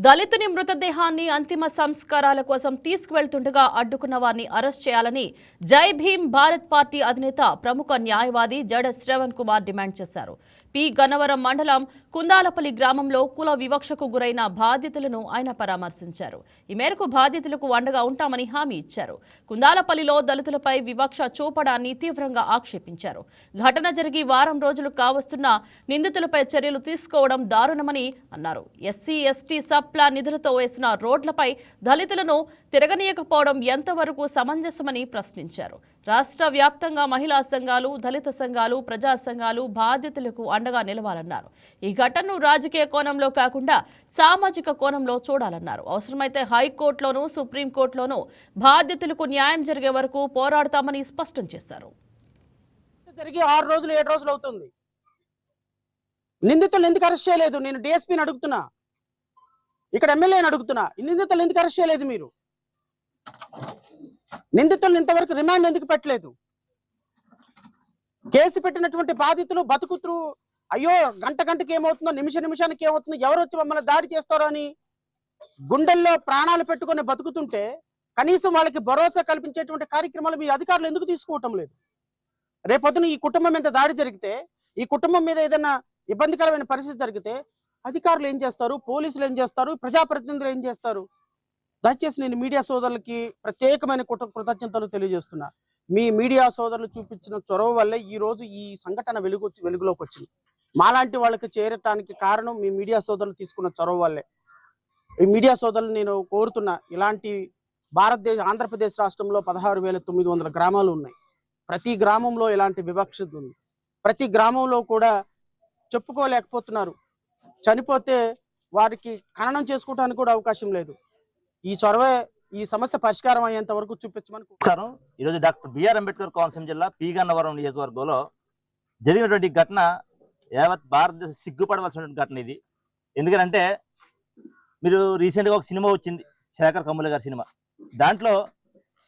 దళితుని మృతదేహాన్ని అంతిమ సంస్కారాల కోసం తీసుకువెళ్తుండగా అడ్డుకున్న వారిని అరెస్ట్ చేయాలని జై భీమ్ భారత్ పార్టీ అధినేత ప్రముఖ న్యాయవాది జడ శ్రవణ్ కుమార్ డిమాండ్ చేశారు. పి గన్నవరం మండలం కుందాలపల్లి గ్రామంలో కుల వివక్షకు గురైన బాధితులను ఆయన పరామర్శించారు. ఈ మేరకు బాధితులకు అండగా ఉంటామని హామీ ఇచ్చారు. కుందాలపల్లిలో దళితులపై వివక్ష చూపడాన్ని తీవ్రంగా ఆక్షేపించారు. ఘటన జరిగి వారం రోజులు కావస్తున్నా నిందితులపై చర్యలు తీసుకోవడం దారుణమని అన్నారు. ఎస్సీ ఎస్టీ సబ్ ప్లాన్ నిధులతో వేసిన రోడ్లపై దళితులను తిరగనీయకపోవడం ఎంతవరకు సమంజసమని ప్రశ్నించారు. రాష్ట్ర వ్యాప్తంగా మహిళా సంఘాలు, దళిత సంఘాలు, ప్రజా సంఘాలు బాధితులకు అండగా నిలవాలన్నారు. ఈ ఘటనను రాజకీయ కోణంలో కాకుండా సామాజిక కోణంలో చూడాలన్నారు. అవసరమైతే హైకోర్టులోనూ సుప్రీంకోర్టులోనూ బాధితులకు న్యాయం జరిగే వరకు పోరాడతామని స్పష్టం చేశారు. జరిగి 6 రోజులు 7 రోజులు అవుతుంది. నిందితులు ఎందుకు అరెస్ట్ చేయలేదు? నేను డిఎస్పీని అడుగుతున్నా, ఇక్కడ ఎమ్మెల్యేని అడుగుతున్నా. నిందితులు ఎందుకు అరెస్ట్ చేయలేదు? మీరు నిందితులను ఇంతవరకు రిమాండ్ ఎందుకు పెట్టలేదు? కేసు పెట్టినటువంటి బాధితులు బతుకుతురు, అయ్యో గంటకి ఏమవుతుందో, నిమిషానికి ఏమవుతుందో, ఎవరు వచ్చి మమ్మల్ని దాడి చేస్తారో అని గుండెల్లో ప్రాణాలు పెట్టుకుని బతుకుతుంటే కనీసం వాళ్ళకి భరోసా కల్పించేటువంటి కార్యక్రమాలు మీ అధికారులు ఎందుకు తీసుకోవటం లేదు? రేపొద్దున ఈ కుటుంబం మీద దాడి జరిగితే, ఈ కుటుంబం మీద ఏదైనా ఇబ్బందికరమైన పరిస్థితి జరిగితే అధికారులు ఏం చేస్తారు? పోలీసులు ఏం చేస్తారు? ప్రజాప్రతినిధులు ఏం చేస్తారు? దయచేసి నేను మీడియా సోదరులకి ప్రత్యేకమైన కృతజ్ఞతలు తెలియజేస్తున్నా. మీ మీడియా సోదరులు చూపించిన చొరవ వల్లే ఈ రోజు ఈ సంఘటన వెలుగులోకి వచ్చింది. మాలాంటి వాళ్ళకి చేరటానికి కారణం మీ మీడియా సోదరులు తీసుకున్న చొరవ వల్లే. ఈ మీడియా సోదరులు నేను కోరుతున్నా, ఇలాంటి ఆంధ్రప్రదేశ్ రాష్ట్రంలో 16,900 గ్రామాలు ఉన్నాయి. ప్రతి గ్రామంలో ఇలాంటి వివక్ష ఉంది. ప్రతి గ్రామంలో కూడా చెప్పుకోలేకపోతున్నారు. చనిపోతే వారికి ఖననం చేసుకోవడానికి కూడా అవకాశం లేదు. ఈ చొరవే ఈ సమస్య పరిష్కారం అయ్యేంత వరకు చూపించమని కోరుతాను. ఈరోజు డాక్టర్ బిఆర్ అంబేద్కర్ కోనసీమ జిల్లా పి గన్నవరం నియోజకవర్గంలో జరిగినటువంటి ఘటన యావత్ భారతదేశం సిగ్గుపడవలసినటువంటి ఘటన ఇది. ఎందుకంటే మీరు రీసెంట్గా ఒక సినిమా వచ్చింది, శేఖర్ కమ్ముల గారి సినిమా. దాంట్లో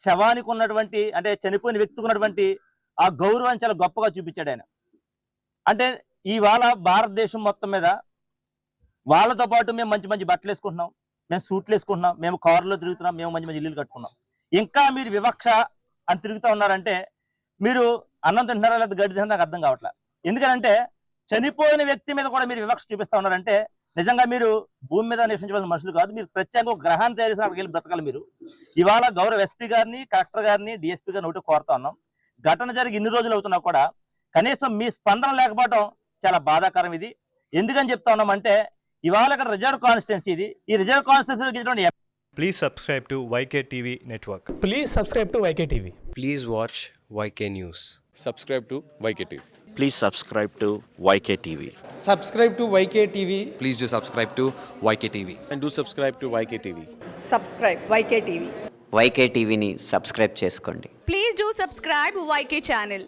శవానికి ఉన్నటువంటి, అంటే చనిపోయిన వ్యక్తికి ఉన్నటువంటి ఆ గౌరవాన్ని చాలా గొప్పగా చూపించాడు ఆయన. అంటే ఇవాళ భారతదేశం మొత్తం మీద వాళ్ళతో పాటు మేము మంచి మంచి బట్టలు వేసుకుంటున్నాం, మేము సూట్లు వేసుకుంటున్నాం, మేము కారులో తిరుగుతున్నాం, మేము మంచి మంచి ఇల్లులు కట్టుకున్నాం. ఇంకా మీరు వివక్ష అని తిరుగుతూ ఉన్నారంటే మీరు అన్నం తింటున్నారా లేదా గడ్డి తింటున్నారా నాకు అర్థం కావట్లేదు. ఎందుకంటే చనిపోయిన వ్యక్తి మీద కూడా మీరు వివక్ష చూపిస్తూ ఉన్నారంటే నిజంగా మీరు భూమి మీద నివసించవలసిన మనుషులు కాదు. మీరు ప్రత్యేకంగా ఒక గ్రహాన్ని తయారు చేసిన అక్కడికి వెళ్ళి బ్రతకాలి. మీరు ఇవాళ గౌరవ ఎస్పీ గారిని, కలెక్టర్ గారిని, డిఎస్పీ గారిని ఒకటి కోరుతా ఉన్నాం. ఘటన జరిగి ఇన్ని రోజులు అవుతున్నా కూడా కనీసం మీ స్పందన లేకపోవడం చాలా బాధాకరం. ఇది ఎందుకని చెప్తా ఉన్నామంటే ఇవాళ ఇక్కడ రిజర్వ్ కాన్స్టిట్యున్సీ ఇది. ఈ reserve constituency Please subscribe to YK TV Network. Please subscribe to YK TV. Please watch YK News. Subscribe to YK TV. Please subscribe to YK TV. Subscribe to YK TV. Please do subscribe to YK TV. And do subscribe to YK TV. Subscribe YK TV. YK TVని subscribe చేసుకోండి. Please do subscribe YK channel.